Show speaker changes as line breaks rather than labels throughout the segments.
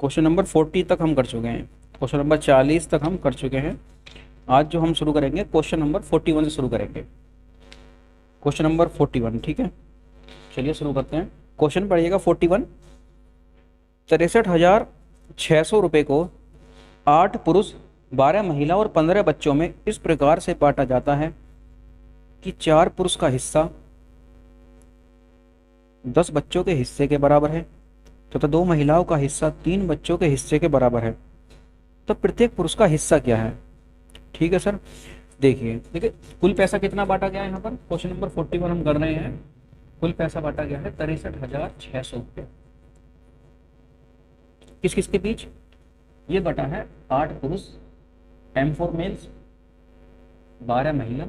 Question number 40 तक हम कर चुके हैं, क्वेश्चन नंबर 40 तक हम कर चुके हैं। आज जो हम शुरू करेंगे क्वेश्चन नंबर 41 से शुरू करेंगे। क्वेश्चन नंबर 41, ठीक है। चलिए शुरू करते हैं। क्वेश्चन पढ़िएगा 41। 63,600 रुपये को 8 पुरुष, 12 महिला और 15 बच्चों में इस प्रकार से बांटा जाता है कि 4 पुरुष का हिस्सा 10 बच्चों के हिस्से के बराबर है तथा 2 महिलाओं का हिस्सा 3 बच्चों के हिस्से के बराबर है। तो प्रत्येक पुरुष का हिस्सा क्या है? ठीक है सर। देखिए देखिए, कुल पैसा कितना बांटा गया है यहाँ पर? क्वेश्चन नंबर 41 हम कर रहे हैं। कुल पैसा बांटा गया है 63,600 रुपये। किस किस के बीच? ये बटा है 8 पुरुष, M4 मेल्स, 12 महिला,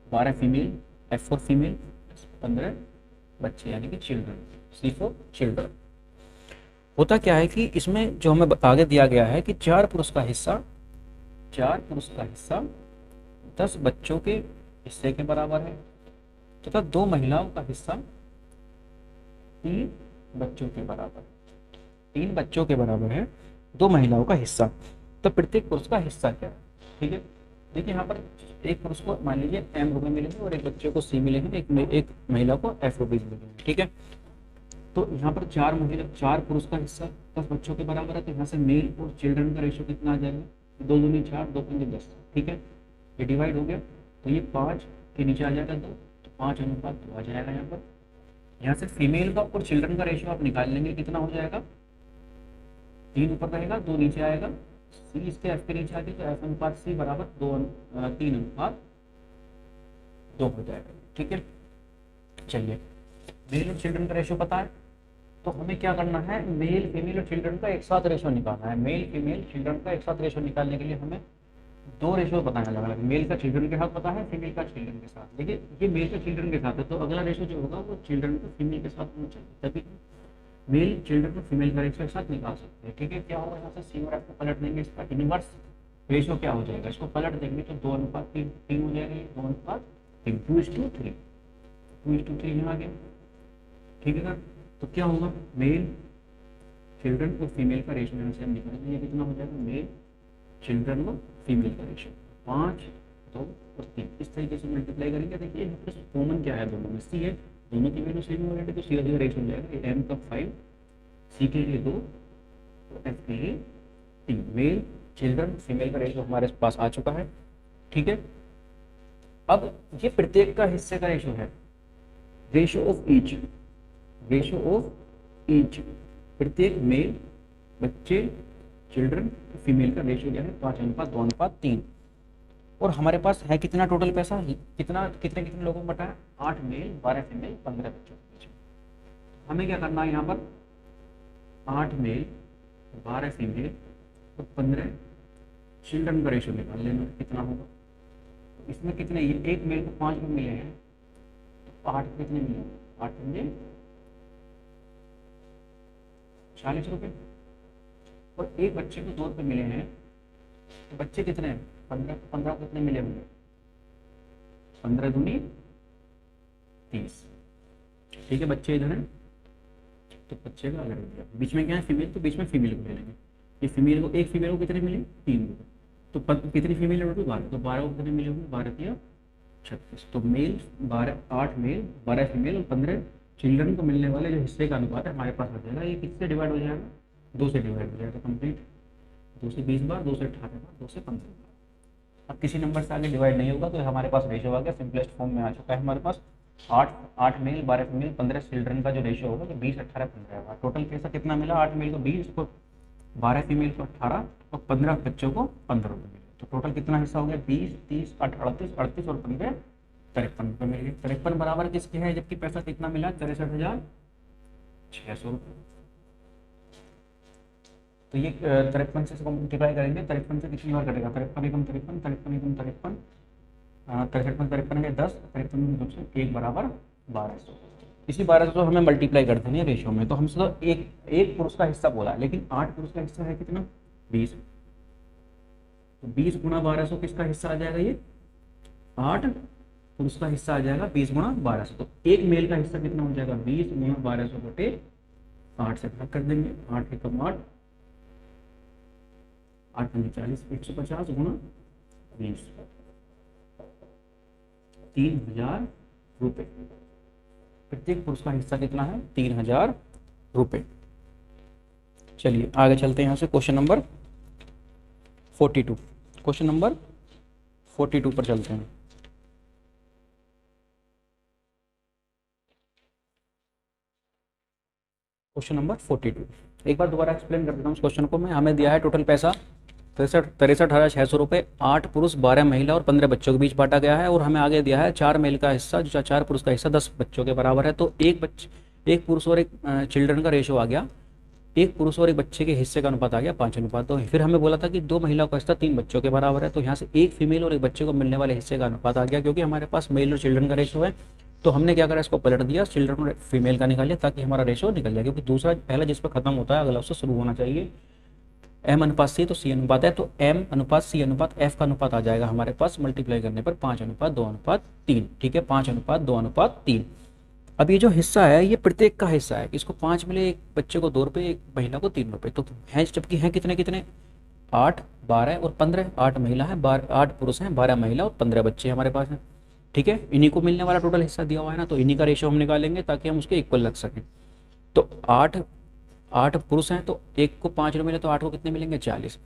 12 फीमेल, F4 फीमेल, 15 बच्चे यानी कि चिल्ड्रन, C4 चिल्ड्रन। होता क्या है कि इसमें जो हमें आगे दिया गया है कि 4 पुरुष का हिस्सा 10 बच्चों के हिस्से के बराबर है तथा 2 महिलाओं का हिस्सा 3 बच्चों के बराबर है। 3 बच्चों के बराबर है 2 महिलाओं का हिस्सा। तो प्रत्येक पुरुष का हिस्सा क्या है? ठीक है। देखिए यहाँ पर एक पुरुष को मान लीजिए M रुपये मिलेंगे और एक बच्चे को C मिलेंगे, एक महिला को F रुपये मिलेंगे। ठीक है। तो यहाँ पर 4 पुरुष का हिस्सा 10 बच्चों के बराबर है, तो यहाँ से मेल और चिल्ड्रन का रेशियो कितना आ जाएगा? 2 दूनी 4, 2 पंजे 10। ठीक है, ये डिवाइड हो गया तो ये 5 के नीचे आ जाएगा 2, तो 5:2 आ जाएगा। यहाँ पर यहाँ से फीमेल का और चिल्ड्रन का रेशियो आप निकाल लेंगे, कितना हो जाएगा? 3 ऊपर रहेगा, 2 नीचे आएगा। C इसके F के नीचे आ गया तो F/C बराबर 3:2 हो जाएगा। ठीक है। चलिए, मेल और चिल्ड्रन का रेशियो पता है तो हमें क्या करना है? मेल फीमेल और चिल्ड्रन का एक साथ रेशियो निकालना है। मेल फीमेल चिल्ड्रन का एक साथ रेशियो निकालने के लिए हमें 2 रेशियो पता है अलग अलग। मेल का चिल्ड्रन के साथ पता है, फीमेल का चिल्ड्रन के साथ। देखिए ये मेल का चिल्ड्रन के साथ है तो अगला रेशियो जो होगा वो चिल्ड्रन का फीमेल के साथ होना चाहिए, तभी मेल चिल्ड्रन और फीमेल का रेशियो एक साथ निकाल सकते हैं। ठीक है। क्या होगा? यहाँ से C और F को पलट देंगे, इसका इनवर्स रेशियो क्या हो जाएगा? इसको पलट देंगे तो 2:3 हो जाएगा। 2:3, 2:3, 2:3 यहाँ आ गया। ठीक है सर। तो क्या होगा? मेल चिल्ड्रन और फीमेल का रेशियो यहाँ से हम निकालेंगे, ये कितना हो जाएगा? मेल चिल्ड्रन और फीमेल का रेशियो 5, 2 और 3। इस तरीके से मल्टीप्लाई करेंगे। देखिए यहाँ पर कॉमन क्या है? दोनों में C है, दोनों की वैल्यू सेम ऑलरेडी, तो सीधा सीधा रेशियो हो जाएगा। M का 5, C के लिए 2 और F के लिए 3। मेल चिल्ड्रन फीमेल का रेशियो हमारे पास आ चुका है। ठीक है। अब ये प्रत्येक का हिस्से का रेशियो है, ratio of each, ratio of each. प्रत्येक मेल, बच्चे, चिल्ड्रन, फीमेल का रेशियो क्या है? 5:2:3। और हमारे पास है कितना टोटल पैसा? कितना कितने कितने लोगों को बटा है? 8 मेल, 12 फीमेल, 15 बच्चों के बीच में। हमें क्या करना है यहाँ पर? 8 मेल, 12 फीमेल और 15 चिल्ड्रन का रेशियो निकाल लेना, कितना होगा? तो इसमें कितने? ये एक मेल को 5 में मिले हैं तो 8 कितने मिले? 8 पंजे 40 रुपये। और एक बच्चे को 2 रुपये मिले हैं तो बच्चे कितने हैं? 15। 15 को कितने मिले होंगे? 15 दूनी 30। ठीक है, बच्चे इधर हैं तो बच्चे का अलग हो गया। बीच में क्या है? फीमेल, तो बीच में फीमेल को ले लेंगे। ये फीमेल को, एक फीमेल को कितने मिले? 3 रुपये। तो कितनी फीमेल है? 12। तो 12 को कितने मिले होंगे? 12 × 36। तो मेल 12, 8 मेल, 12 फीमेल और 15 चिल्ड्रन को मिलने वाले जो हिस्से का अनुपात है हमारे पास आ जाएगा। ये किससे डिवाइड हो जाएगा? 2 से डिवाइड हो जाएगा कंप्लीट। 2 से 20 बार, 2 से 18 बार, 2 से 15 बार। अब किसी नंबर से आगे डिवाइड नहीं होगा तो हमारे पास रेशियो आ गया, सिंपलेस्ट फॉर्म में आ चुका है हमारे पास। 8 मेल, 12 फीमेल, 15 चिल्ड्रन का जो रेशियो होगा तो 20, 18, 15 बार। टोटल पैसा कितना मिला? 8 मेल को 20, 12 फीमेल को 18 और 15 बच्चों को 15 रुपये मिले। तो टोटल कितना हिस्सा हो गया? 20, 30, 38, 38 और 15 53 रुपये मिल गए। 53 बराबर किसके है? जबकि पैसा कितना मिला? 63,600 रुपये। तो ये 53 से इसको मल्टीप्लाई करेंगे। 53 से कितनी बार कटेगा? 53 एकम 53, 53 एकम 53, 63 में 53 है 10, 53 में 2 से 1 बराबर 1200। इसी 1200 हमें मल्टीप्लाई कर देनी है रेशियो में। तो हमसे तो एक पुरुष का हिस्सा बोला है, लेकिन 8 पुरुष का हिस्सा है कितना? 20। तो 20 × 1200 किसका हिस्सा आ जाएगा? ये 8 पुरुष का हिस्सा आ जाएगा 20 × 1200। तो एक मेल का हिस्सा कितना हो जाएगा? 20 × 1200 बटे 8 से भाग कर देंगे। 8 एकम 8, 8 पंजे 40, 150 गुणा 20, 3000 रुपये। प्रत्येक पुरुष का हिस्सा कितना है? 3000 रुपये। चलिए आगे चलते हैं यहाँ से क्वेश्चन नंबर 42। क्वेश्चन नंबर 42 पर चलते हैं। क्वेश्चन नंबर 42 एक बार दोबारा एक्सप्लेन कर देता हूँ इस क्वेश्चन को मैं। हमें दिया है टोटल पैसा 63,600 रुपये, 8 पुरुष 12 महिला और 15 बच्चों के बीच बांटा गया है। और हमें आगे दिया है 4 मेल का हिस्सा, जो 4 पुरुष का हिस्सा 10 बच्चों के बराबर है। तो एक पुरुष और एक चिल्ड्रन का रेशो आ गया, एक पुरुष और एक बच्चे के हिस्से का अनुपात आ गया 5:2। फिर हमें बोला था कि 2 महिलाओं का हिस्सा 3 बच्चों के बराबर है। तो यहाँ से एक फीमेल और एक बच्चे को मिलने वाले हिस्से का अनुपात आ गया। क्योंकि हमारे पास मेल और चिल्ड्रन का रेशो है तो हमने क्या करा, इसको पलट दिया, चिल्ड्रन और फीमेल का निकाल लिया ताकि हमारा रेशो निकल जाए। क्योंकि दूसरा पहला जिस पर खत्म होता है अगला उससे शुरू होना चाहिए। M/C तो C अनुपात है, तो M/C अनुपात F का अनुपात आ जाएगा हमारे पास मल्टीप्लाई करने पर 5:2:3। ठीक है, 5:2:3। अब ये जो हिस्सा है ये प्रत्येक का हिस्सा है। इसको 5 मिले, एक बच्चे को 2 रुपये, एक महिला को 3 रुपये। तो है जबकि हैं कितने कितने 8, 12 और 15। 8 महिला है, 8 पुरुष हैं, 12 महिला और 15 बच्चे हमारे पास हैं। ठीक है, इन्हीं को मिलने वाला टोटल हिस्सा दिया हुआ है ना, तो इन्हीं का रेशो हम निकालेंगे ताकि हम उसके इक्वल रख सकें। तो 8 पुरुष हैं तो एक को 5 रुपये मिले तो 8 को कितने मिलेंगे 40।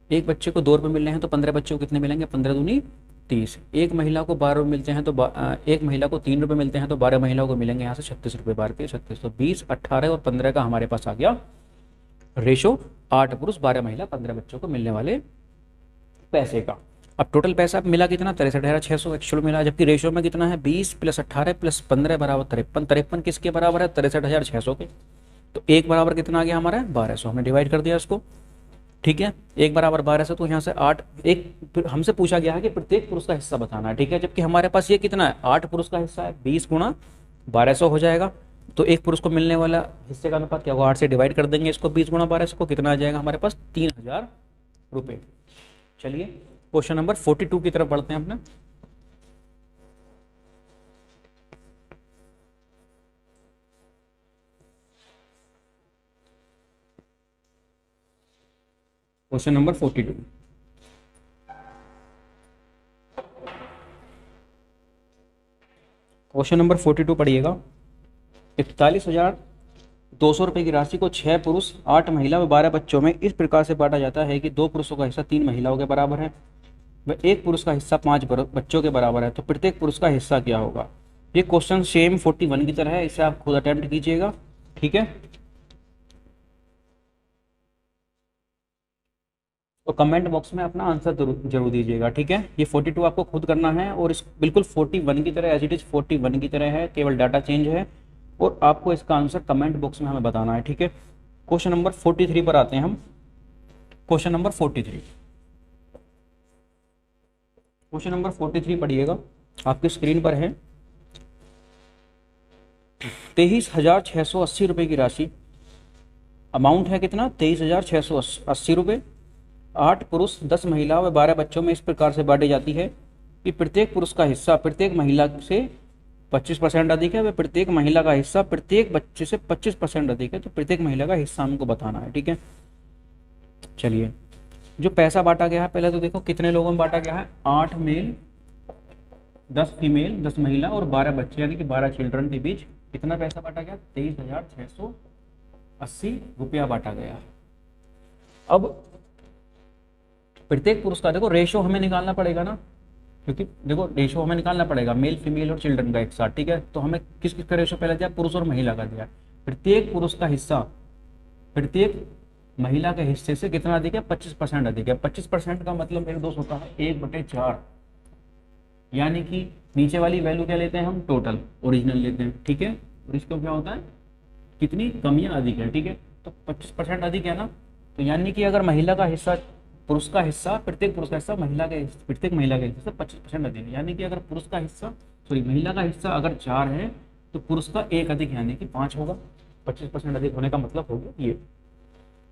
एक बच्चे को 2 रुपये मिल रहे हैं तो 15 बच्चों को कितने मिलेंगे 15 दूनी 30। एक महिला को 12 रुपये मिलते हैं तो एक महिला को 3 रुपये मिलते हैं तो 12 महिलाओं को मिलेंगे यहाँ से 36 रुपये। 12 के 36, तो 20, 18 और 15 का हमारे पास आ गया रेशो। 8 पुरुष 12 महिला 15 बच्चों को मिलने वाले पैसे का। अब टोटल पैसा मिला कितना 63,600 एक्चुअल मिला, जबकि रेशो में कितना है 20 + 18 + 15 बराबर 53। 53 किसके बराबर है 63,600 के। तो एक बराबर कितना आ गया हमारा 1200। हमने डिवाइड कर दिया इसको। ठीक है, एक बराबर 1200, तो यहाँ से 8 एक हमसे पूछा गया है कि प्रत्येक पुरुष का हिस्सा बताना है। ठीक है, जबकि हमारे पास ये कितना है 8 पुरुष का हिस्सा है, 20 × 1200 हो जाएगा। तो एक पुरुष को मिलने वाला हिस्से का अनुपात क्या होगा 8 से डिवाइड कर देंगे इसको 20 × 1200 को, कितना आ जाएगा हमारे पास 3000 रुपये। चलिए क्वेश्चन नंबर 42 की तरफ बढ़ते हैं अपने। Question number 42। क्वेश्चन नंबर 42 पढ़िएगा। 41,200 रुपये की राशि को 6 पुरुष 8 महिला व 12 बच्चों में इस प्रकार से बांटा जाता है कि 2 पुरुषों का हिस्सा 3 महिलाओं के बराबर है व एक पुरुष का हिस्सा 5 बच्चों के बराबर है। तो प्रत्येक पुरुष का हिस्सा क्या होगा। ये क्वेश्चन सेम 41 की तरह है, इसे आप खुद अटेम्प्ट कीजिएगा। ठीक है, तो कमेंट बॉक्स में अपना आंसर जरूर दीजिएगा। ठीक है, ये 42 आपको खुद करना है और इस बिल्कुल 41 की तरह एज इट इज 41 की तरह है, केवल डाटा चेंज है और आपको इसका आंसर कमेंट बॉक्स में हमें बताना है। ठीक है, क्वेश्चन नंबर 43 पर आते हैं हम। क्वेश्चन नंबर 43, क्वेश्चन नंबर 43 पढ़िएगा, आपकी स्क्रीन पर है। 23,680 रुपये की राशि, अमाउंट है कितना 23,680 रुपये। 8 पुरुष 10 महिला व 12 बच्चों में इस प्रकार से बांटी जाती है कि प्रत्येक पुरुष का हिस्सा प्रत्येक महिला से 25% अधिक है व प्रत्येक महिला का हिस्सा प्रत्येक बच्चे से 25% अधिक है। तो प्रत्येक महिला का हिस्सा हमको बताना है। ठीक है, चलिए जो पैसा बांटा गया है पहले तो देखो कितने लोगों में बांटा गया है 8 मेल 10 फीमेल 10 महिला और 12 बच्चे यानी कि 12 चिल्ड्रन के बीच कितना पैसा बांटा गया 23,680 रुपया बांटा गया। अब प्रत्येक पुरुष का देखो रेशो हमें निकालना पड़ेगा ना, क्योंकि देखो रेशो हमें निकालना पड़ेगा मेल फीमेल और चिल्ड्रन का एक साथ। ठीक है, तो हमें किस किस का रेशो पहले दिया पुरुष और महिला का दिया। प्रत्येक पुरुष का हिस्सा प्रत्येक महिला के हिस्से से कितना अधिक है 25% अधिक है। 25% का मतलब मेरे दोस्त होता है 1/4, यानी कि नीचे वाली वैल्यू क्या लेते हैं हम टोटल ओरिजिनल लेते हैं। ठीक है, और इसको क्या होता है कितनी कमियां अधिक है। ठीक है, तो 25% अधिक है ना, तो यानी कि अगर महिला का हिस्सा पुरुष का हिस्सा प्रत्येक पुरुष का हिस्सा प्रत्येक महिला के हिस्से से 25% अधिक है। यानी कि अगर पुरुष का हिस्सा महिला का हिस्सा अगर 4 है तो पुरुष का 1 अधिक यानी कि 5 होगा। 25% अधिक होने का मतलब हो गया ये।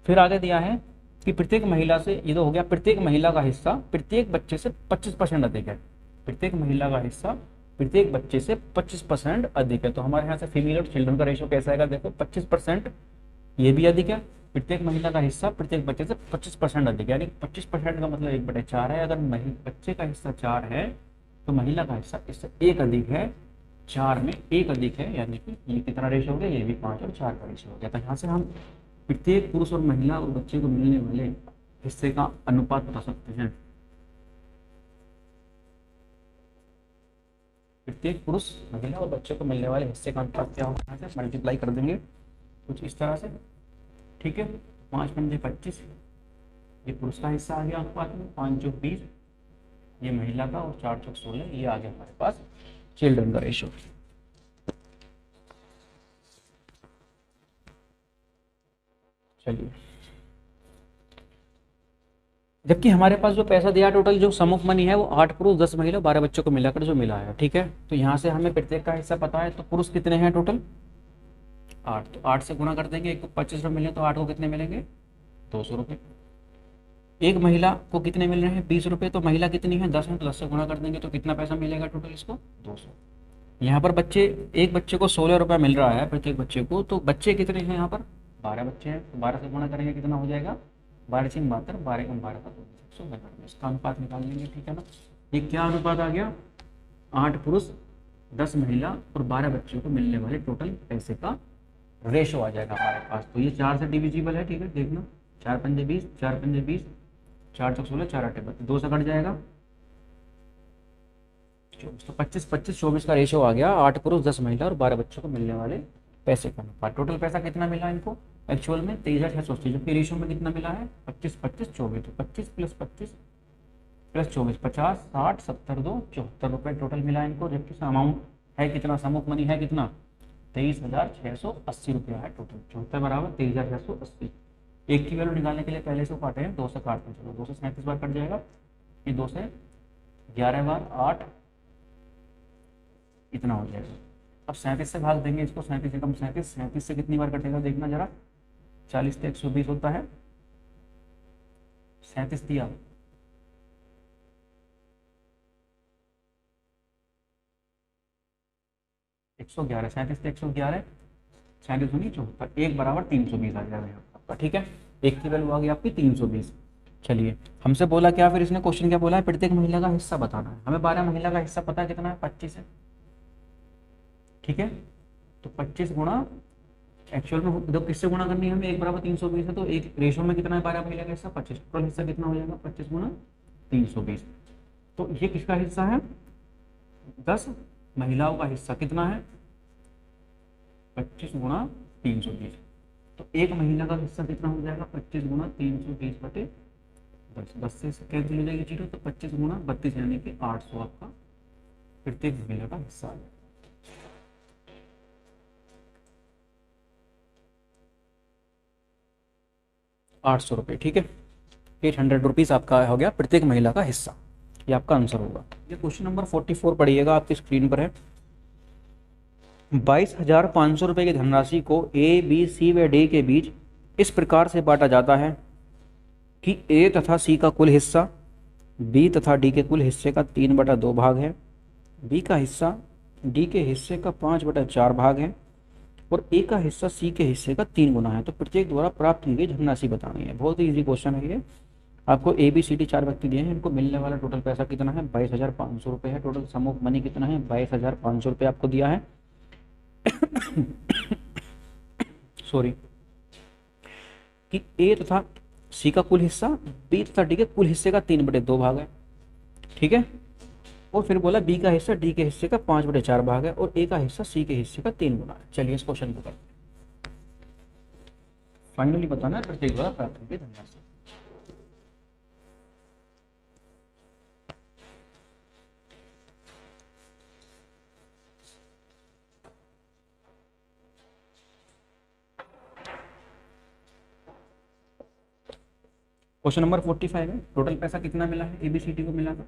फिर आगे दिया है कि प्रत्येक महिला से, ये तो हो गया प्रत्येक महिला का हिस्सा प्रत्येक बच्चे से 25% अधिक है। प्रत्येक महिला का हिस्सा प्रत्येक बच्चे से 25% अधिक है। तो हमारे यहाँ से फीमेल और चिल्ड्रन का रेशो कैसा आएगा देखो 25% ये भी अधिक है प्रत्येक महिला का हिस्सा प्रत्येक बच्चे से 25% अधिक, यानी 25% का मतलब 1/4 है। अगर बच्चे का हिस्सा 4 है तो महिला का हिस्सा इससे 1 अधिक है, 4 में 1 अधिक है, यानी कि ये कितना रेशो हो गया, ये भी 5 और 4 का रेशो हो गया। तो यहाँ से हम प्रत्येक पुरुष और महिला और बच्चे को मिलने वाले हिस्से का अनुपात बता सकते हैं। प्रत्येक पुरुष महिला और बच्चे को मिलने वाले हिस्से का अनुपात क्या होगा, यहाँ से मल्टीप्लाई कर देंगे कुछ इस तरह से, ठीक है। 5 पंजे 25, ये पुरुष का हिस्सा आ गया अनुपात में, 5 चौक 20 ये महिला का, और 4 चौक 16 ये आ गया हमारे पास चिल्ड्रन का रेशो। चलिए, जबकि हमारे पास जो पैसा दिया टोटल जो सम ऑफ मनी है वो 8 पुरुष 10 महिला 12 बच्चों को मिलाकर जो मिला है, ठीक है। तो यहाँ से हमें प्रत्येक का हिस्सा पता है, तो पुरुष कितने हैं टोटल 8, तो 8 से गुणा कर देंगे, एक को 25 रुपये मिले तो 8 को कितने मिलेंगे 200 रुपये। एक महिला को कितने मिल रहे हैं 20 रुपये, तो महिला कितनी है 10 है, तो 10 से गुणा कर देंगे तो कितना पैसा मिलेगा टोटल इसको 200। यहाँ पर बच्चे, एक बच्चे को 16 रुपये मिल रहा है प्रत्येक बच्चे को, तो बच्चे कितने हैं यहाँ पर 12 बच्चे हैं, तो 12 से गुणा करेंगे कितना हो जाएगा 12 से 72, 12 कम 12 का तो 192, इसका अनुपात निकाल लेंगे, ठीक है ना। ये क्या अनुपात आ गया 8 पुरुष 10 महिला और 12 बच्चों को मिलने वाले टोटल पैसे का रेशो आ जाएगा हमारे पास। तो ये 4 से डिविजिबल है, ठीक है, देखना 4 पंजे 20, 4 पंजे 20, 4 चौक 16, 4 आठे 32, 2 से कट जाएगा 24, तो 25 25 24 का रेशो आ गया 8 पुरुष 10 महिला और 12 बच्चों को मिलने वाले पैसे का अनुपात। टोटल पैसा कितना मिला इनको एक्चुअल में 23,680, जबकि रेशो में कितना मिला है 25 25 24, तो 25 प्लस 25 प्लस 24 50 60 70 2 74 रुपये टोटल मिला इनको, जबकि अमाउंट है कितना, सम ऑफ मनी है कितना 23,680 रुपया है टोटल। 74 बराबर 23,680। एक की वैल्यू निकालने के लिए पहले से काटे हैं, 2 से काटते हैं, चलो 2 से 37 बार कट जाएगा, ये 2 से 11 बार 8 इतना हो जाएगा। अब 37 से भाग देंगे इसको, 37 एकम 37, 37 से कितनी बार कटेगा देखना जरा, 40 से 120 होता है, 37 दिया 111, 37 से 111, 37 दूनी 74, 1 बराबर 320 आ जाएगा यहाँ आपका, ठीक है। एक की वैल्यू आ गई आपकी 320। चलिए, हमसे बोला क्या, फिर इसने क्वेश्चन क्या बोला है, प्रत्येक महिला का हिस्सा बताना है। हमें 12 महिला का हिस्सा पता है कितना है 25 है, ठीक है। तो 25 गुणा एक्चुअल में जब किससे गुणा करनी है हमें, 1 बराबर 320 है, तो एक रेशो में कितना है 12 महिला का हिस्सा 25, टोटल हिस्सा कितना हो जाएगा 25 गुणा 320। तो ये किसका हिस्सा है 10 महिलाओं का हिस्सा कितना है 25 गुणा 320, तो एक महिला का हिस्सा कितना हो जाएगा 25 गुणा 320 बटे 10, 10 से कैंसिल हो जाएगी जीरो, तो 25 गुणा 32 यानी कि 800 आपका प्रत्येक महिला का हिस्सा आ जाएगा। ₹800, ठीक है, 800 रुपीज़ आपका हो गया प्रत्येक महिला का हिस्सा। ये आपका आंसर होगा। ये क्वेश्चन नंबर 44 पढ़िएगा, आपकी स्क्रीन पर है। 22,500 रुपये की धनराशि को ए बी सी व डी के बीच इस प्रकार से बांटा जाता है कि ए तथा सी का कुल हिस्सा बी तथा डी के कुल हिस्से का 3/2 भाग है, बी का हिस्सा डी के हिस्से का 5/4 भाग है और ए का हिस्सा सी के हिस्से का 3 गुना है। तो प्रत्येक द्वारा प्राप्त की गई धनराशि बतानी है। बहुत ही इजी क्वेश्चन है ये। आपको ए बी सी डी 4 व्यक्ति दिए हैं, इनको मिलने वाला टोटल पैसा कितना है 22,500 रुपये है। टोटल सम ऑफ मनी कितना है 22,500 रुपये आपको दिया है। सॉरी, कि ए तथा सी का कुल हिस्सा बी तथा डी के कुल हिस्से का 3/2 भाग है, ठीक है। और फिर बोला बी का हिस्सा डी के हिस्से का 5/4 भाग है और ए का हिस्सा सी के हिस्से का 3 गुना है। चलिए इस क्वेश्चन को करते हैं। फाइनली बताना है प्रत्येक द्वारा प्राप्त की धनराशि। क्वेश्चन नंबर 45 है। टोटल पैसा कितना मिला है एबीसीडी को मिलाकर,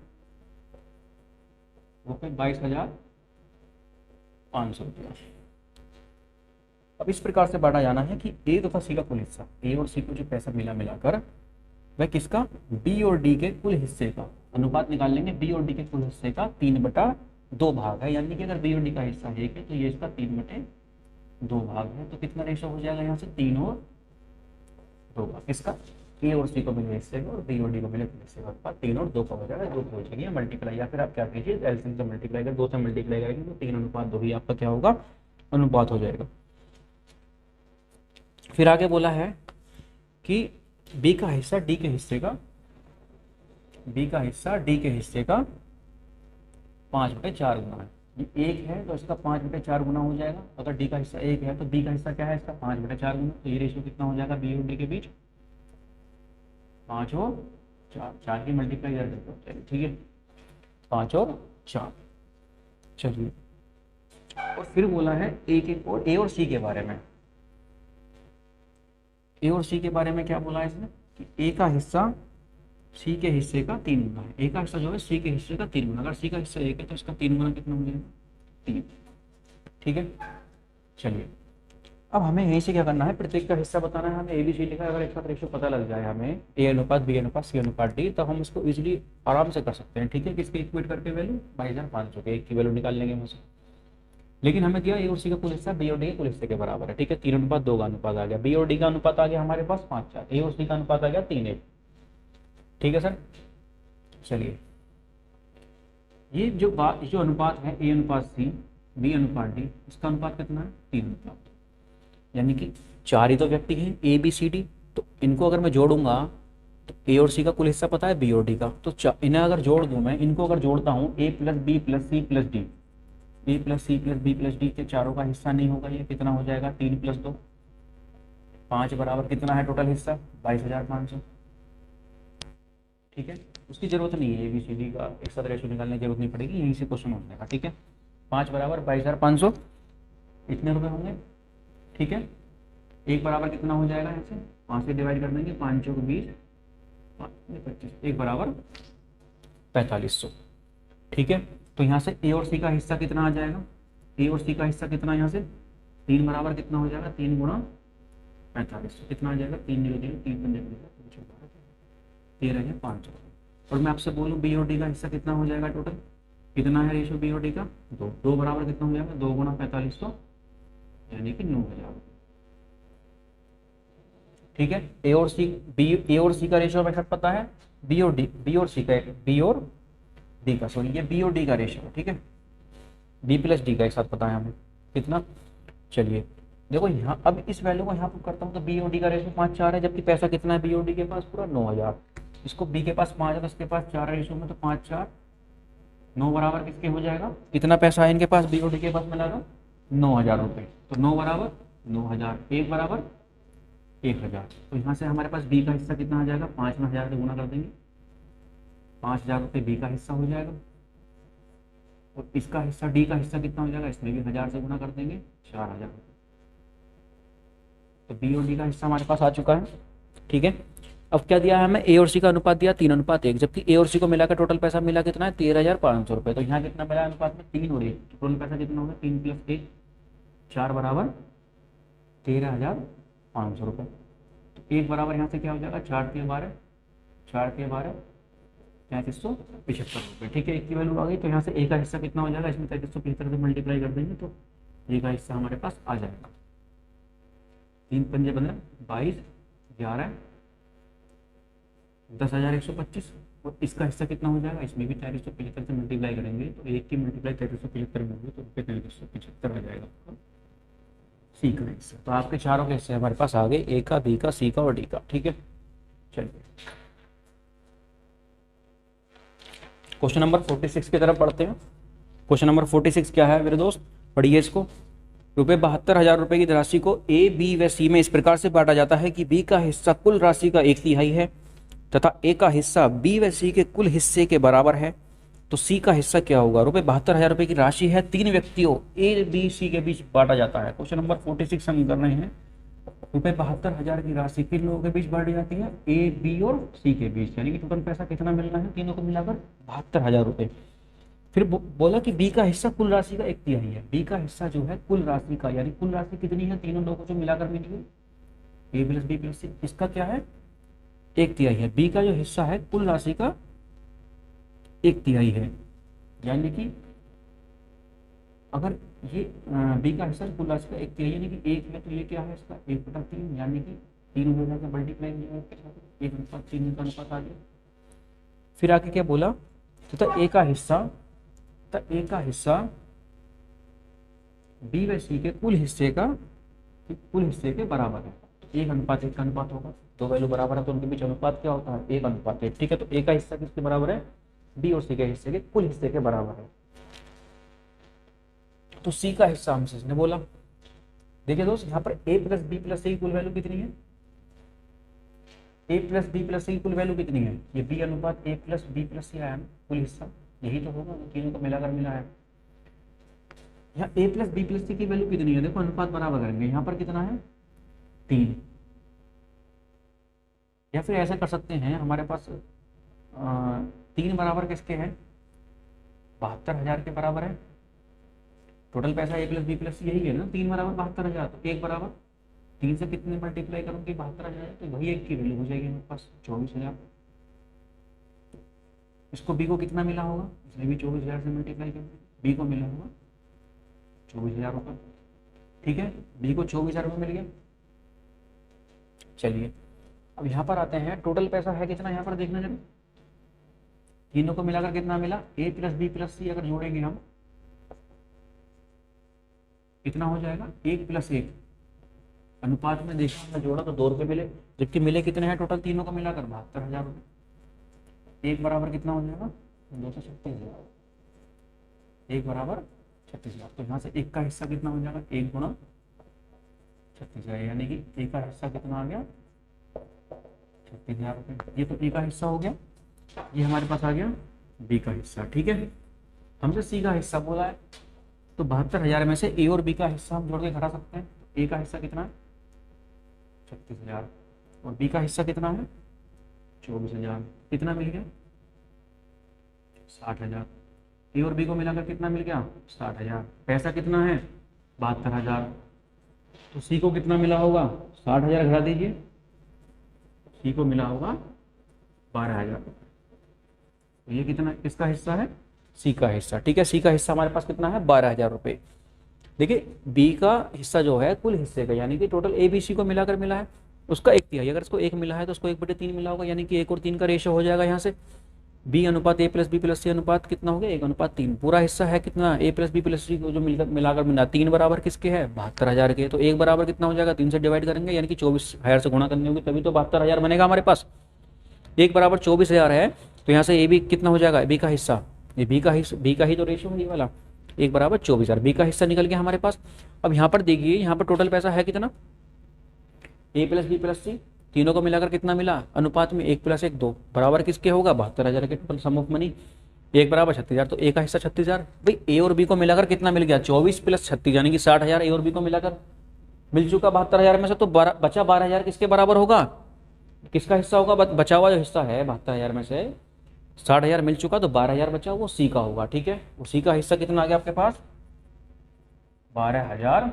रुपये 22,500 रुपया। अब इस प्रकार से बांटा जाना है कि ए तथा सी का कुल हिस्सा, ए और सी को जो पैसा मिलाकर वह किसका बी और डी के कुल हिस्से का अनुपात निकाल लेंगे। बी और डी के कुल हिस्से का 3/2 भाग है, यानी कि अगर बी और डी का हिस्सा 1 है तो ये इसका 3/2 भाग है। तो कितना रेशो हो जाएगा यहाँ से 3 और 2 का, किसका, ए और सी को मिले हिस्से का और बी और डी को मिले हिस्से का, उत्पाद 3 और 2 का हो जाएगा, 2 की हो जाएगी मल्टीप्लाई, या फिर आप क्या कीजिए एलसीएम से मल्टीप्लाई कर 2 से मल्टीप्लाई करेंगे तो 3:2 ही आपका क्या होगा, अनुपात हो जाएगा। फिर आगे बोला है कि बी का हिस्सा डी के हिस्से का, बी का हिस्सा डी के हिस्से का 5/4 गुना है। ये 1 है तो इसका 5/4 गुना हो जाएगा, अगर डी का हिस्सा 1 है तो बी का हिस्सा क्या है इसका 5/4 गुना, तो ये रेशियो कितना हो जाएगा बी और डी के बीच, 5 और 4, 4 की मल्टीप्लाई कर देते हो, चलिए ठीक है, 5 और 4। चलिए, और फिर बोला है ए और सी के बारे में, ए और सी के बारे में क्या बोला है इसने कि ए का हिस्सा सी के हिस्से का 3 गुना है, ए का हिस्सा जो है सी के हिस्से का 3 गुना, अगर सी का हिस्सा 1 है तो इसका 3 गुना कितना हो जाएगा 3, ठीक है। चलिए, अब हमें यहीं से क्या करना है, प्रत्येक का हिस्सा बताना है हमें, ए बी सी लिखा है, अगर एक साथ रेशियो पता लग जाए हमें ए अनुपात बी अनुपात सी अनुपात डी, तो हम इसको इजीली आराम से कर सकते हैं, ठीक है। किसके इक्वेट करके वैल्यू 22,500 के, एक की वैल्यू निकाल लेंगे वहाँ से, लेकिन हमें दिया ए और सी का कुल हिस्सा बी और डी के कुल हिस्से के बराबर है, ठीक है। 3:2 का अनुपात आ गया, बी और डी का अनुपात आ गया हमारे पास 5/4, ए और सी का अनुपात आ गया 3:1, ठीक है सर। चलिए, ये जो अनुपात है ए अनुपात सी बी अनुपात डी, इसका अनुपात कितना है 3:2, यानी कि 4 ही तो व्यक्ति हैं ए बी सी डी, तो इनको अगर मैं जोड़ूंगा तो ए और सी का कुल हिस्सा पता है बी और डी का, तो इन्हें अगर जोड़ दूं मैं, इनको अगर जोड़ता हूँ A plus B plus C plus D, A plus C plus B plus D के चारों का हिस्सा नहीं होगा, ये कितना हो जाएगा 3 + 2 5 बराबर कितना है टोटल हिस्सा 22,500, ठीक है। उसकी जरूरत नहीं है ए बी सी डी का एक साथ रेशो निकालने की जरूरत नहीं पड़ेगी, यहीं से क्वेश्चन हो जाएगा, ठीक है। 5 बराबर 22,500 इतने रुपए होंगे, ठीक है। 1 बराबर कितना हो जाएगा, यहाँ से 5 से डिवाइड कर देंगे, 5 × 20 25, 1 बराबर 4500, ठीक है। तो यहाँ से ए और सी का हिस्सा कितना आ जाएगा, ए और सी का हिस्सा कितना, यहाँ से 3 बराबर कितना हो जाएगा 3 × 4500 कितना आ जाएगा 3 0 0 3 13,500। और मैं आपसे बोलूँ बी और डी का हिस्सा कितना हो जाएगा टोटल, कितना है रेशो बी और डी का 2 बराबर कितना हो जाएगा 2 × 4500 यानी कि 9,000, ठीक है। ए और सी का रेशियो हमें सब पता है, बी और डी का सॉरी ये बी और डी का रेशियो, ठीक है। बी प्लस डी का एक साथ पता है हमें कितना। चलिए देखो यहाँ, अब इस वैल्यू को यहाँ पर करता हूँ तो बी और डी का रेशियो 5/4 है, जबकि पैसा कितना है बी और डी के पास पूरा 9,000, इसको बी के पास 5 है तो इसके पास 4 रेशियो में, तो 5/4 9 बराबर किसके हो जाएगा, कितना पैसा है इनके पास बी और डी के पास मिलाकर 9,000 रुपये, तो 9 बराबर 9,000, 1 बराबर 1,000, तो यहाँ से हमारे पास बी का हिस्सा कितना आ जाएगा 5 में 1000 से गुना कर देंगे, 5,000 रुपये बी का हिस्सा हो जाएगा, और इसका हिस्सा डी का हिस्सा कितना हो जाएगा, इसमें भी 1000 से गुना कर देंगे 4,000 रुपये, तो बी और डी का हिस्सा हमारे पास आ चुका है, ठीक है। अब क्या दिया है हमें, ए और सी का अनुपात दिया 3:1, जबकि ए और सी को मिलाकर टोटल पैसा मिला कितना है 13,500 रुपये, तो यहाँ कितना मिला अनुपात में 3 और 1, टोटल पैसा कितना होगा 3 + 1 4 बराबर 13,500 रुपये, तो 1 बराबर यहाँ से क्या हो जाएगा 4 × 12 3375 रुपये, ठीक है। एक की वैल्यू आ गई, तो यहाँ से ए का हिस्सा कितना हो जाएगा, इसमें 3375 से मल्टीप्लाई कर देंगे तो ए का हिस्सा हमारे पास आ जाएगा 3 × 5 = 15 22 11 10,125, और इसका हिस्सा कितना हो जाएगा, इसमें भी 3375 से मल्टीप्लाई करेंगे तो एक की मल्टीप्लाई 3375 में होगी तो रुपये 3375 आ जाएगा सी का हिस्सा। तो आपके चारों के हिस्से हमारे पास आ गए, ए का बी का सी का और डी का, ठीक है। चलिए क्वेश्चन नंबर 46 की तरफ पढ़ते हैं। क्वेश्चन नंबर 46 क्या है मेरे दोस्त, पढ़िए इसको। ₹72,000 रुपये की राशि को ए बी व सी में इस प्रकार से बांटा जाता है कि बी का हिस्सा कुल राशि का 1/3 है तथा ए का हिस्सा बी व सी के कुल हिस्से के बराबर है, तो सी का हिस्सा क्या होगा। ₹72,000 रुपये की राशि है, 3 व्यक्तियों ए बी सी के बीच बांटा जाता है। क्वेश्चन नंबर 46 हम कर रहे हैं। ₹72,000 की राशि किन लोगों के बीच बांटी जाती है, ए बी और सी के बीच, यानी कि टोटल पैसा कितना मिलना है तीनों को मिलाकर 72,000 रुपये। फिर बोला कि बी का हिस्सा कुल राशि का 1/3 है, बी का हिस्सा जो है कुल राशि का, यानी कुल राशि कितनी है तीनों लोगों को मिलाकर मिली है ए प्लस बी प्लस सी, इसका क्या है 1/3 है। बी का जो हिस्सा है कुल राशि का 1/3 है, यानी कि अगर ये बी का हिस्सा कुल राशि का 1/3 यानी कि 1 है तो ये क्या है इसका 1/3, यानी कि 3 हो जाएगा मल्टीप्लाई के साथ, 1:3 का अनुपात आ गया। फिर आके क्या बोला, तथा ए का हिस्सा बी व सी के कुल हिस्से के बराबर है। तो 1:1 का अनुपात होगा, दो वैल्यू बराबर है तो उनके बीच अनुपात क्या होता है, 1:1। ठीक है, तो ए का हिस्सा किसके बराबर है, बी और सी के हिस्से के कुल हिस्से के बराबर है। तो सी का हिस्सा हमसे इसने बोला। देखिए दोस्त, यहाँ पर ए प्लस बी प्लस सी की कुल वैल्यू कितनी है, ए प्लस बी प्लस सी की कुल वैल्यू कितनी है, ये बी अनुपात ए प्लस बी प्लस सी आया ना, कुल हिस्सा यही तो होगा, तीनों को मिलाकर मिला है। यहाँ ए प्लस बी प्लस सी की वैल्यू कितनी है, देखो अनुपात बराबर करेंगे, यहाँ पर कितना है 3। या फिर ऐसा कर सकते हैं, हमारे पास 3 बराबर किसके हैं, 72,000 के बराबर है। टोटल पैसा ए प्लस बी प्लस सी यही है ना, 3 बराबर 72,000, तो 1 बराबर 3 से कितने मल्टीप्लाई करूँगी, 72,000, तो वही 1 की वैल्यू हो जाएगी मेरे पास 24,000। इसको बी को कितना मिला होगा, इसने भी 24,000 से मल्टीप्लाई कर, बी को मिला होगा 24,000 रुपये। ठीक है, बी को 24,000 रुपये मिल गया। चलिए अब यहाँ पर आते हैं, टोटल पैसा है कितना, यहाँ पर देखना जरा, तीनों को मिलाकर कितना मिला, ए प्लस बी प्लस सी अगर जोड़ेंगे हम कितना हो जाएगा, 1 + 1 अनुपात में देखा जोड़ा तो 2 रुपये मिले, जबकि मिले कितने हैं टोटल तीनों को मिलाकर 72,000 रुपये। 1 बराबर कितना हो जाएगा, 236,000, 1 बराबर 36,000। तो यहाँ से 1 का हिस्सा कितना हो जाएगा, 1 × 36,000, यानी कि ए का हिस्सा कितना आ गया 36,000 रुपये। ये तो ए का हिस्सा हो गया, ये हमारे पास आ गया बी का हिस्सा। ठीक है, हमसे सी का हिस्सा बोला है, तो 72,000 में से ए और बी का हिस्सा हम जोड़ के घटा सकते हैं। ए का हिस्सा कितना है 36,000 और बी का हिस्सा कितना है 24,000, कितना मिल गया 60,000। ए और बी को मिलाकर कितना मिल गया 60,000, पैसा कितना है 72,000, तो सी को कितना मिला होगा 60,000 घटा दीजिए, सी को मिला होगा 12,000। तो ये कितना किसका हिस्सा है, सी का हिस्सा। ठीक है, सी का हिस्सा हमारे पास कितना है 12,000 रुपये। देखिए बी का हिस्सा जो है कुल हिस्से का, यानी कि टोटल ए बी सी को मिलाकर मिला है, उसका 1/3। अगर इसको 1 मिला है तो उसको 1/3 मिला होगा, यानी कि 1 और 3 का रेशो हो जाएगा। यहाँ से बी अनुपात ए प्लस बी प्लस सी अनुपात कितना हो गया 1:3। पूरा हिस्सा है कितना ए प्लस बी प्लस सी को जो मिलाकर मिला 3 बराबर किसके है 72,000 के। तो 1 बराबर कितना हो जाएगा 3 से डिवाइड करेंगे, यानी कि 24,000 से गुणा करनी होगी, तभी तो 72,000 बनेगा हमारे पास। 1 बराबर 24,000 है, तो यहाँ से ए बी कितना हो जाएगा, बी का हिस्सा, ये बी का ही तो रेशो है ये वाला, 1 बराबर 24,000, बी का हिस्सा निकल गया हमारे पास। अब यहाँ पर देखिए, यहाँ पर टोटल पैसा है कितना, ए प्लस बी प्लस सी तीनों को मिलाकर कितना मिला, अनुपात में 1 + 1 2 बराबर किसके होगा 72,000 के टोटल सम ऑफ मनी। 1 बराबर 36,000, तो ए का हिस्सा 36,000। भाई ए और बी को मिलाकर कितना मिल गया 24 + 36 यानी कि 60,000 ए और बी को मिलाकर मिल चुका 72,000 में से। तो बचा 12,000 किसके बराबर होगा, किसका हिस्सा होगा, बचा हुआ जो हिस्सा है 72,000 में से 60,000 मिल चुका, तो 12,000 बचा वो सी का होगा। ठीक है, वो सी का हिस्सा कितना आ गया आपके पास 12,000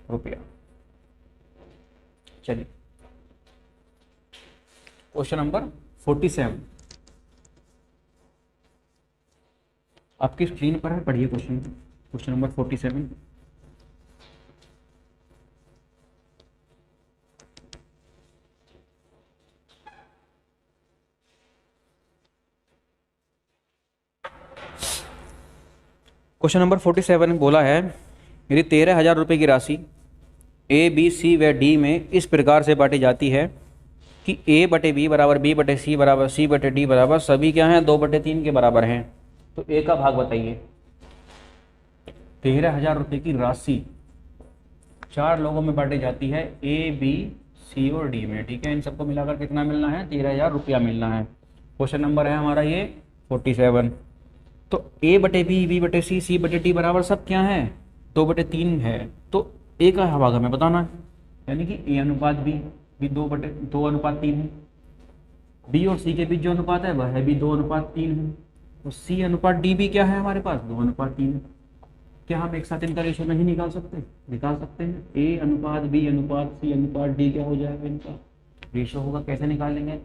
रुपया। चलिए क्वेश्चन नंबर 47 आपकी स्क्रीन पर है, पढ़िए क्वेश्चन नंबर 47। क्वेश्चन नंबर 47 बोला है, यदि 13,000 रुपये की राशि ए बी सी व डी में इस प्रकार से बांटी जाती है कि A/B बराबर B/C बराबर C/D बराबर सभी क्या हैं 2/3 के बराबर हैं, तो ए का भाग बताइए। 13,000 रुपये की राशि 4 लोगों में बांटी जाती है, ए बी सी और डी में। ठीक है, इन सबको मिलाकर कितना मिलना है 13,000 रुपया मिलना है। क्वेश्चन नंबर है हमारा ये 47। तो A/B B/C C/D बराबर सब क्या है 2/3 है, तो ए का भाग हमें बताना है, यानी कि A अनुपात B 2/3 है। बी और सी के बीच जो अनुपात है वह है भी 2/3 है, तो C अनुपात डी भी क्या है हमारे पास 2/3 है। क्या हम एक साथ इनका रेशो नहीं निकाल सकते, निकाल सकते हैं। A अनुपात B अनुपात C अनुपात D क्या हो जाएगा, इनका रेशो होगा। कैसे निकालेंगे,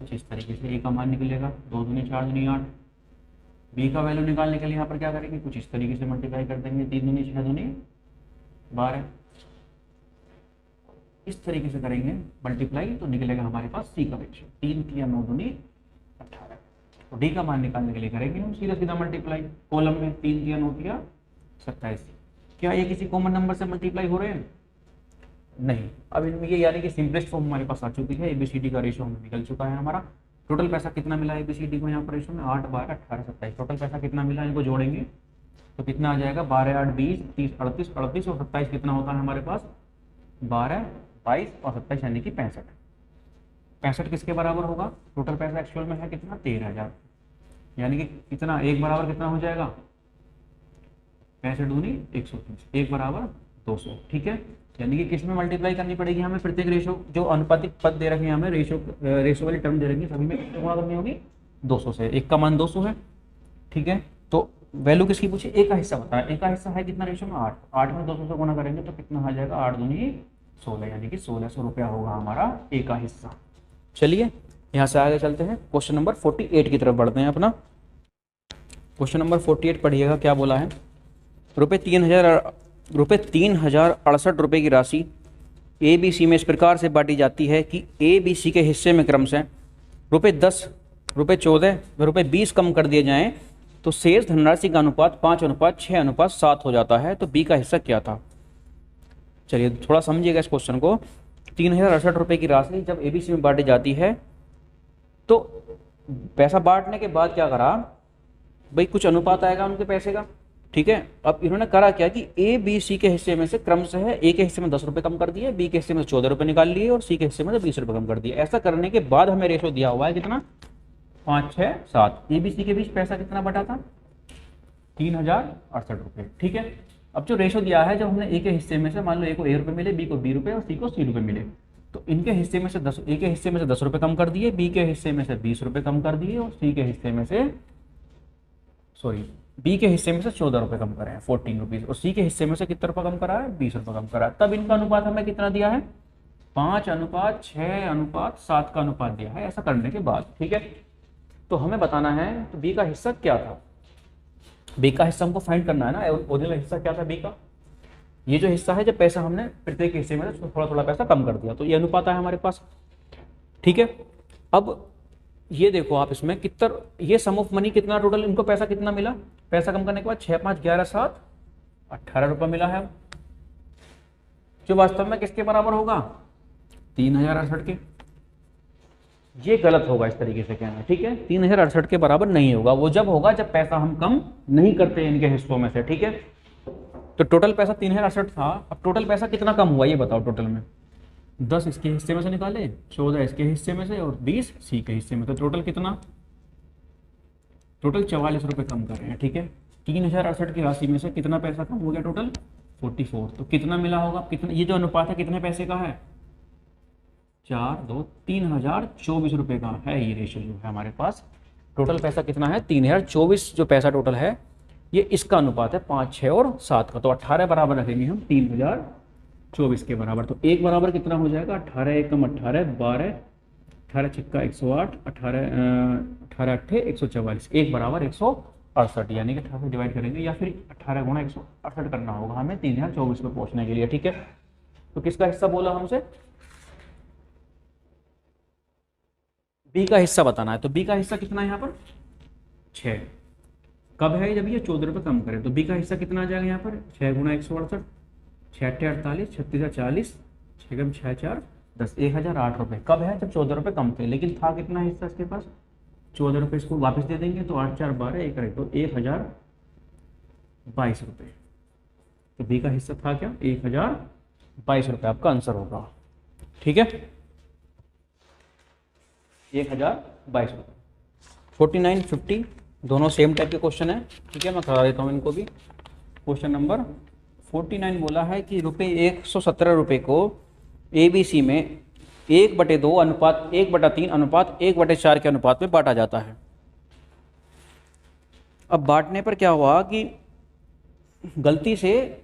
कुछ इस तरीके से। A का मान निकलेगा 2 दूनी 4 दूनी 8, B का वैल्यू निकालने के लिए यहाँ पर क्या करेंगे, कुछ इस तरीके से मल्टीप्लाई कर देंगे, 3 दूनी 6 दूनी 12। इस तरीके से करेंगे मल्टीप्लाई तो निकलेगा हमारे पास सी का रेशियो, 3 3 9 दूनी 18। तो डी का मान निकालने के लिए करेंगे हम सीधा सीधा मल्टीप्लाई, कॉलम में 3 3 9 दिया 27। क्या ये किसी कॉमन नंबर से मल्टीप्लाई हो रहे हैं? नहीं। अब इनमें ये यानी कि सिंपलेस्ट फॉर्म हमारे पास आ चुकी है, एबीसीडी का रेशियो हमें निकल चुका है हमारा। टोटल पैसा कितना मिला एबीसीडी को यहाँ पर रेशियो में? 8 12 18 27। टोटल पैसा कितना मिला, इनको जोड़ेंगे तो कितना आ जाएगा? 12 8 20 30 38 38 और 27 कितना होता है हमारे पास? 12 22 और 27 यानी कि 65। 65 किसके बराबर होगा? टोटल पैसा एक्चुअल में है कितना? 13,000। यानी कि कितना, एक बराबर कितना हो जाएगा? 65 दूनी 130, एक बराबर 200। ठीक है, यानी कि किस में मल्टीप्लाई करनी पड़ेगी हमें? प्रत्येक रेशो जो अनुपातिक पद दे रखे हैं हमें, रेशो वाली टर्म दे रखी है, सभी में कितने गुणा करनी होगी? 200 से। एक का मान 200 है। ठीक है, तो वैल्यू किसकी पूछी? ए का हिस्सा बताया। ए का हिस्सा है कितना रेशो में? 8। 8 में 200 से गुणा करेंगे तो कितना आ जाएगा? 8 दूनी 16, यानी कि 1600 रुपया होगा हमारा ए का हिस्सा। चलिए यहाँ से आगे चलते हैं, क्वेश्चन नंबर 48 की तरफ बढ़ते हैं अपना। क्वेश्चन नंबर 48 पढ़िएगा, क्या बोला है? रुपये 3068 रुपये की राशि ए बी सी में इस प्रकार से बांटी जाती है कि ए बी सी के हिस्से में क्रमशः रुपये 10, रुपये 14 व रुपये 20 कम कर दिए जाएं तो शेष धनराशि का अनुपात 5:6:7 हो जाता है। तो बी का हिस्सा क्या था? चलिए थोड़ा समझिएगा इस क्वेश्चन को। 3068 रुपये की राशि जब ए बी सी में बांटी जाती है तो पैसा बांटने के बाद क्या करा भाई, कुछ अनुपात आएगा उनके पैसे का। ठीक है, अब इन्होंने करा क्या कि ए बी सी के हिस्से में से क्रमशः ए के हिस्से में 10 रुपये कम कर दिए, बी के हिस्से में 14 रुपये निकाल लिए और सी के हिस्से में 20 रुपये कम कर दिए। ऐसा करने के बाद हमें रेशो दिया हुआ है कितना? 5 6 7। ए बी सी के बीच पैसा कितना बटा था? 3068 रुपये। ठीक है, अब जो रेशो दिया है, जब हमने ए के हिस्से में से मान लो ए को ए रुपये मिले, बी को बी रुपये और सी को सी रुपये मिले, तो इनके हिस्से में से 10, ए के हिस्से में से 10 रुपये कम कर दिए, बी के हिस्से में से 20 रुपये कम कर दिए और सी के हिस्से में से बी के हिस्से में से 14 रुपये कम करे हैं, 14 रुपीज़, और सी के हिस्से में से कितना रुपये कम करा है? 20 रुपये कम करा है। तब इनका अनुपात हमें कितना दिया है? 5:6:7 का अनुपात दिया है। ऐसा करने के बाद ठीक है, तो हमें बताना है तो बी का हिस्सा क्या था। बी का हिस्सा हमको फाइंड करना है ना। ओरिजिनल हिस्सा क्या था बी का? ये जो हिस्सा है, जब पैसा हमने प्रत्येक हिस्से में से थोड़ा थोड़ा पैसा कम कर दिया, तो ये अनुपात है हमारे पास। ठीक है, अब ये देखो आप, इसमें कितना, ये सम ऑफ मनी कितना टोटल इनको पैसा कितना मिला? पैसा कम करने के बाद 6 5 11 7 18 रुपये मिला है, जो वास्तव में किसके बराबर होगा? 3068 के। ये गलत होगा इस तरीके से कहना। ठीक है, 3068 के बराबर नहीं होगा। वो जब होगा जब पैसा हम कम नहीं करते इनके हिस्सों में से। ठीक है, तो टोटल पैसा 3068 था। अब टोटल पैसा कितना कम हुआ ये बताओ टोटल में? 10 इसके हिस्से में से निकाले, 14 इसके हिस्से में से और 20 सी के हिस्से में, तो टोटल कितना? टोटल 44 रुपये कम कर रहे हैं। ठीक है, 3068 की राशि में से कितना पैसा कम हो गया? टोटल 44। तो कितना मिला होगा? कितना, ये जो अनुपात है कितने पैसे का है? 4 2 3024 रुपये का है ये रेशियो जो है हमारे पास। टोटल पैसा कितना है? 3024 जो पैसा टोटल है, ये इसका अनुपात है 5 6 और 7 का। तो 18 बराबर रखेंगे हम 3024 के बराबर। तो एक बराबर कितना हो जाएगा? 18 एकम 18 12 18 छिक्का 108 18 अट्ठे 144, एक बराबर 168, यानी कि 18 से डिवाइड करेंगे या फिर 18 गुणा 168 करना होगा हमें 3024 पे पहुंचने के लिए। ठीक है, तो किसका हिस्सा बोला हमसे? बी का हिस्सा बताना है। तो बी का हिस्सा कितना है यहाँ पर? 6। कब है? जब ये 14 रुपये कम करे। तो बी का हिस्सा कितना आ जाएगा यहाँ पर? 6 गुणा 168 6 8 48 36 40 6 6 4 10 1008 रुपये। कब है? जब 14 रुपये कम थे, लेकिन था कितना हिस्सा इसके पास? 14 रुपये। इसको वापस दे देंगे तो 8 4 12 एक रहे, तो 1022 रुपये। तो बी का हिस्सा था क्या? 1022 रुपये आपका आंसर होगा। ठीक है, 1022 रुपये। 49 50 दोनों सेम टाइप के क्वेश्चन है। ठीक है, मैं करा देता हूँ इनको भी। क्वेश्चन नंबर 49 बोला है कि ₹117 रुपये को ABC में 1/2 अनुपात 1/3 अनुपात 1/4 के अनुपात में बांटा जाता है। अब बांटने पर क्या हुआ कि गलती से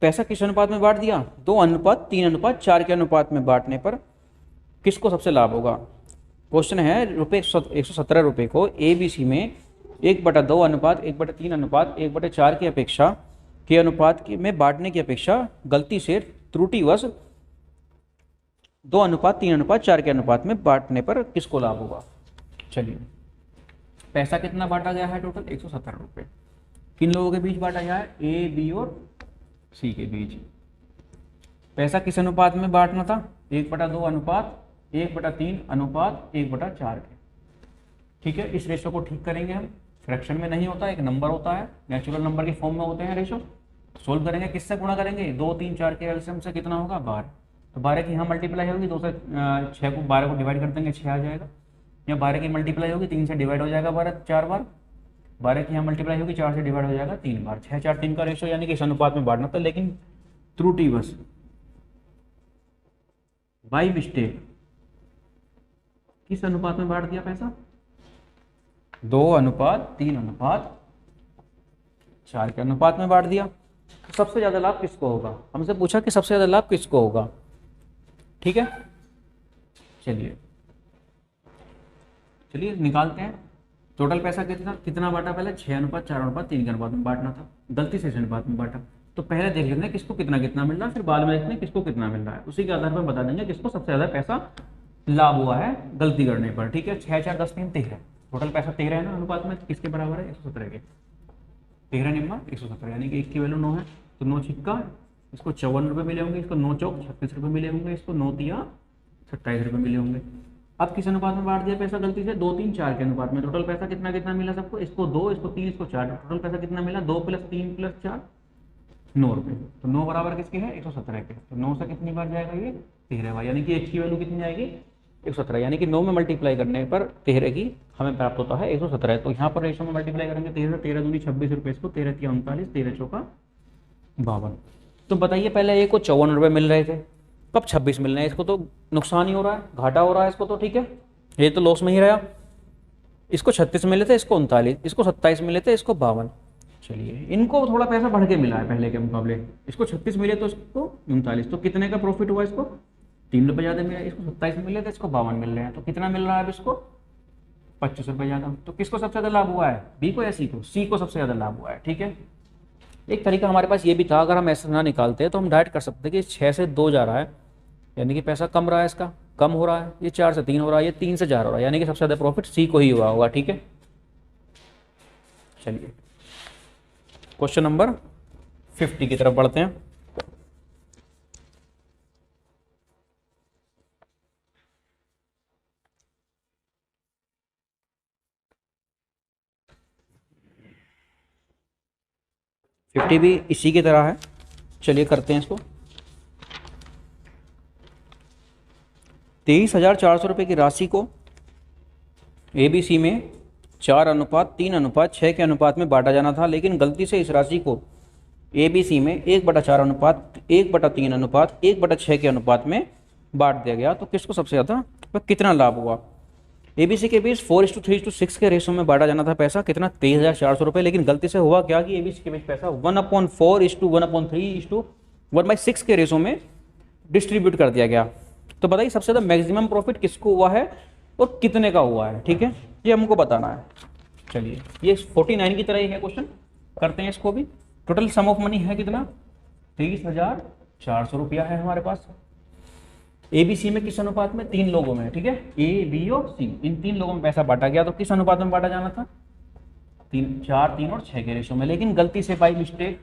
पैसा किस अनुपात में बांट दिया? 2:3:4 के अनुपात में बांटने पर किसको सबसे लाभ होगा? क्वेश्चन है ₹117 रुपये को ABC में 1/2 अनुपात 1/3 अनुपात 1/4 की अपेक्षा के अनुपात में बांटने की अपेक्षा गलती से त्रुटिवश 2:3:4 के अनुपात में बांटने पर किसको लाभ होगा। चलिए, पैसा कितना बांटा गया है टोटल 170 रुपये। किन लोगों के बीच बांटा गया है, ए बी और सी के बीच। पैसा किस अनुपात में बांटना था, 1/2 अनुपात 1/3 अनुपात 1/4 के। ठीक है, इस रेशो को ठीक करेंगे हम। फ्रैक्शन में नहीं होता, एक नंबर होता है, नेचुरल नंबर के फॉर्म में होते हैं रेशो। सोल्व करेंगे, किससे गुणा करेंगे, 2 3 4 के एलसीएम से कितना होगा 12। तो 12 की यहाँ मल्टीप्लाई होगी, 2 से 6 को 12 को डिवाइड कर देंगे 6 आ जाएगा। या 12 की मल्टीप्लाई होगी 3 से डिवाइड हो जाएगा 12 4 बार। 12 की यहाँ मल्टीप्लाई होगी 4 से डिवाइड हो जाएगा 3 बार। 6 4 3 का रेशो, यानी कि इस अनुपात में बांटना था, लेकिन त्रुटि बस बाई मिस्टेक किस अनुपात में बांट दिया पैसा, 2:3:4 के अनुपात में बांट दिया। तो सबसे ज्यादा लाभ किसको होगा, हमसे पूछा कि सबसे ज्यादा लाभ किसको होगा। ठीक है, चलिए निकालते हैं। टोटल पैसा कितना बांटा, पहले 6:4:3 के अनुपात में बांटना था, गलती से इस अनुपात में बांटा। तो पहले देख लेते हैं किसको कितना कितना मिल रहा है, फिर बाद में देखते हैं किसको कितना मिल रहा है। उसी के आधार पर बता देंगे किसको सबसे ज्यादा पैसा लाभ हुआ है गलती करने पर। ठीक है, 6 4 10 3 13, टोटल पैसा 13 है ना अनुपात में, किसके बराबर है 117 के। 13 निम्मा 117, यानी कि 1 की वैल्यू 9 है, तो 9 छिक्का इसको 54 रुपये मिले होंगे, इसको 9 चौक 36 रुपये मिले होंगे, इसको 9 तिया 27 रुपये मिले होंगे। अब किस अनुपात में बांट दिया पैसा गलती से, 2 3 4 के अनुपात में। टोटल पैसा कितना कितना मिला सबको, इसको 2 इसको 3 इसको 4, टोटल पैसा कितना मिला 2 + 3 + 4 9 रुपये। तो 9 बराबर किसके है 117 के। तो 9 से कितनी बार जाएगा ये 13 बार, यानी कि 1 की वैल्यू कितनी आएगी 117, यानी कि 9 में मल्टीप्लाई करने पर 13 की हमें प्राप्त होता है 117। तो यहाँ पर रेशो में मल्टीप्लाई करेंगे 13 13 दूनी 26 रुपये, इसको 13 तिया 39 13 चौका 52। तो बताइए, पहले ए को 54 रुपये मिल रहे थे, कब 26 मिल रहे हैं, इसको तो नुकसान ही हो रहा है, घाटा हो रहा है इसको तो। ठीक है, ये तो लॉस में ही रहा। इसको 36 मिले थे, इसको 39, इसको 27 मिले थे, इसको 52। चलिए, इनको थोड़ा पैसा बढ़ के मिला है पहले के मुकाबले, इसको 36 मिले तो इसको 39, तो कितने का प्रॉफिट हुआ इसको 3 रुपये ज़्यादा मिला। इसको 27 मिले थे, इसको 52 मिल रहे हैं, तो कितना मिल रहा है अब इसको 25 रुपये ज़्यादा। तो किसको सबसे ज़्यादा लाभ हुआ है, बी को या सी को, सी को सबसे ज़्यादा लाभ हुआ है। ठीक है, एक तरीका हमारे पास ये भी था, अगर हम ऐसा ना निकालते तो हम डायरेक्ट कर सकते कि 6 से 2 जा रहा है, यानी कि पैसा कम रहा है, इसका कम हो रहा है। ये 4 से 3 हो रहा है, ये 3 से 4 हो रहा है, यानी कि सबसे ज़्यादा प्रॉफिट सी को ही हुआ होगा। ठीक है, चलिए क्वेश्चन नंबर 50 की तरफ बढ़ते हैं। फिफ्टी भी इसी की तरह है, चलिए करते हैं इसको। 23,400 रुपये की राशि को ABC में 4:3:6 के अनुपात में बांटा जाना था, लेकिन गलती से इस राशि को ABC में 1/4 अनुपात 1/3 अनुपात 1/6 के अनुपात में बांट दिया गया। तो किसको सबसे ज़्यादा कितना लाभ हुआ। ABC के बीच 4:3:6 के रेशो में बांटा जाना था पैसा, कितना 23,400 रुपये, लेकिन गलती से हुआ क्या कि ABC के बीच पैसा 1/4:1/3:1/6 के रेशो में डिस्ट्रीब्यूट कर दिया गया। तो बताइए सबसे ज़्यादा मैक्सिमम प्रॉफिट किसको हुआ है और कितने का हुआ है। ठीक है, ये हमको बताना है। चलिए, ये 49 की तरह ही है क्वेश्चन, करते हैं इसको भी। टोटल सम ऑफ मनी है कितना 23,400 रुपया है हमारे पास। ABC में किस अनुपात में, 3 लोगों में। ठीक है, A B और C, इन 3 लोगों में पैसा बांटा गया। तो किस अनुपात में बांटा जाना था 4 3 और 6 के रेशो में, लेकिन गलती से बाई मिस्टेक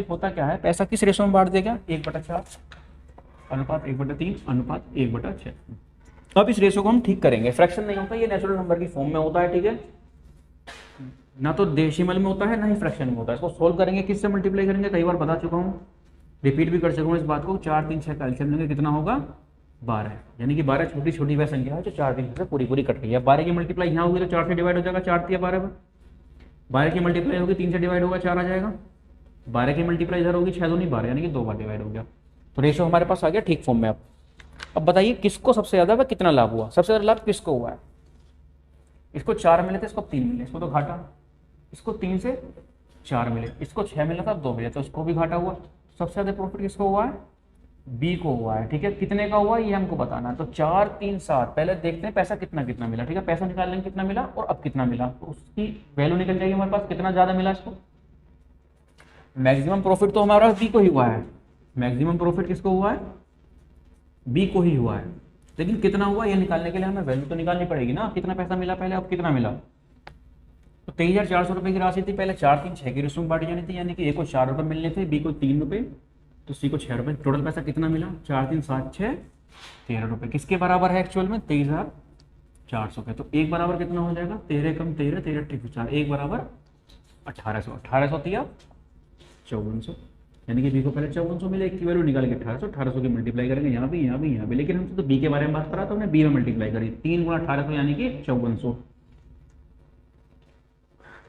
होता क्या है, पैसा किस रेशो में बांट दिया गया 1/4 अनुपात 1/3 अनुपात 1/6। अब इस रेशो को हम ठीक करेंगे, फ्रैक्शन नहीं होता, ये नेचुरल नंबर की फॉर्म में होता है। ठीक है, ना तो डेसिमल में होता है ना ही फ्रैक्शन में होता है। इसको सोल्व करेंगे, किससे मल्टीप्लाई करेंगे, कई बार बता चुका हूँ, रिपीट भी कर चुका हूँ इस बात को। 4 3 6 का एलसीएम लेंगे, कितना होगा 12, यानी कि 12 छोटी छोटी वह संख्या है जो 4 3 से पूरी कट रही है। 12 की मल्टीप्लाई यहाँ होगी तो 4 से डिवाइड हो जाएगा, 4 तिया 12। 12 की मल्टीप्लाई होगी 3 से डिवाइड होगा 4 आ जाएगा। 12 की मल्टीप्लाई इधर होगी 6 दूनी 12, यानी कि 2 बार डिवाइड हो गया। तो रेशो हमारे पास आ गया ठीक फॉर्म में। अब बताइए किसको सबसे ज़्यादा व कितना लाभ हुआ, सबसे ज़्यादा लाभ किसको हुआ है। इसको 4 मिले थे, इसको 3 मिले, इसको तो घाटा। इसको 3 से 4 मिले, इसको 6 मिला था 2 मिले, तो इसको भी घाटा हुआ। सबसे ज़्यादा प्रॉफिट किसको हुआ है, बी को हुआ है। ठीक है, कितने का हुआ ये हमको बताना है। तो 4 3 7, पहले देखते हैं पैसा कितना कितना मिला। ठीक है, पैसा निकाल लेंगे कितना मिला और अब कितना मिला, तो उसकी वैल्यू निकल जाएगी हमारे पास, कितना ज़्यादा मिला इसको। मैक्सिमम प्रॉफिट तो हमारा बी को ही हुआ है, मैक्सिमम प्रॉफिट किसको हुआ है, बी को ही हुआ है, लेकिन कितना हुआ ये निकालने के लिए हमें वैल्यू तो निकालनी पड़ेगी ना, कितना पैसा मिला पहले, अब कितना मिला। तो 23,400 रुपये की राशि थी, पहले 4 3 6 की रेशो में बांटी जानी थी, यानी कि ए को 4 रुपये मिलने थे, बी को 3 रुपये, तो सी को 6 रुपये। टोटल पैसा कितना मिला, 4 3 7 6 13 रुपये। किसके बराबर है एक्चुअल में, 23,400 के। तो एक बराबर कितना हो जाएगा, 13 कम 13 13 ठीक 4, एक बराबर 1800, 1800 दिया 5400, यानी कि बी को पहले 5400 मिले, एक की वैल्यू निकाल के 1800 की मल्टीप्लाई करेंगे, यहाँ भी यहाँ भी यहाँ भी, लेकिन हमसे तो बी के बारे में बात करा तो हमने बी में मल्टीप्लाई करी, 3 गुणा 1800 यानी कि 5400।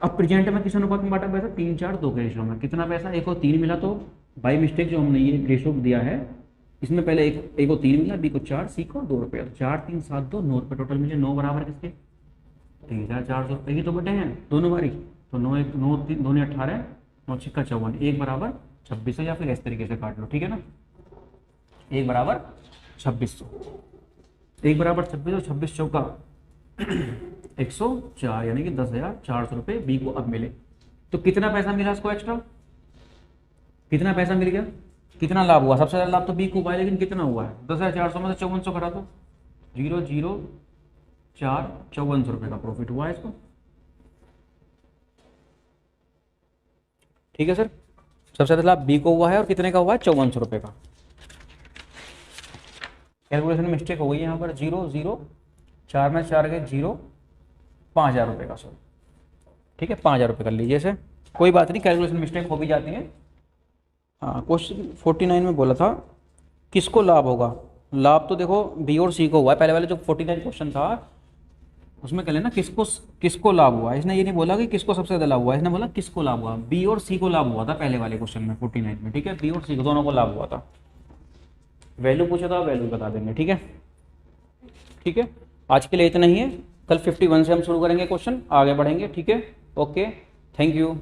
अब प्रेजेंट में किस अनुपात में बांटा पैसा, 3 4 2 के रेशो में। कितना पैसा, एक को 3 मिला, तो बाई मिस्टेक जो हमने ये रेशो दिया है इसमें पहले एक को 3 मिला, बी को 4, सी को 2 रुपये, 4 3 7 2 9 रुपये टोटल मिले, 9 बराबर किसके, 23,400 रुपये की तो बटे हैं दोनों बारी, तो 9 1 9 3 2 18 9 6 54, एक बराबर 2600, या फिर इस तरीके से काट लो, ठीक है ना, एक बराबर 2600, एक बराबर 2600, 26 चौका 104, यानी कि 10,400 रुपये बी को अब मिले। तो कितना पैसा मिला इसको एक्स्ट्रा, कितना पैसा मिल गया, कितना लाभ हुआ, सबसे ज्यादा लाभ तो बी को हुआ है, लेकिन कितना हुआ है, 10,400 में से 5400 घटा दो, 004 5400 रुपये का प्रॉफिट हुआ है इसको, ठीक है सर। सबसे ज्यादा लाभ बी को हुआ है, और कितने का हुआ है, 5400 रुपये का। कैलकुलेशन मिस्टेक हो गई यहाँ पर, 0 0 4 में 4 गए 0, 5,000 रुपये का सर, ठीक है, 5,000 रुपये कर लीजिए सर, कोई बात नहीं, कैलकुलेशन मिस्टेक हो भी जाती है। हाँ, क्वेश्चन 49 में बोला था किसको लाभ होगा, लाभ तो देखो बी और सी को हुआ है, पहले वाले जो 49 क्वेश्चन था उसमें कह लेना किसको लाभ हुआ, इसने ये नहीं बोला कि किसको सबसे ज़्यादा लाभ हुआ, इसने बोला किसको लाभ हुआ, बी और सी को लाभ हुआ था पहले वाले क्वेश्चन में 49 में, ठीक है, बी और सी को दोनों को लाभ हुआ था। वैल्यू पूछा था, वैल्यू बता देंगे, ठीक है, ठीक है। आज के लिए इतना ही है, कल 51 से हम शुरू करेंगे क्वेश्चन, आगे बढ़ेंगे, ठीक है, ओके, थैंक यू।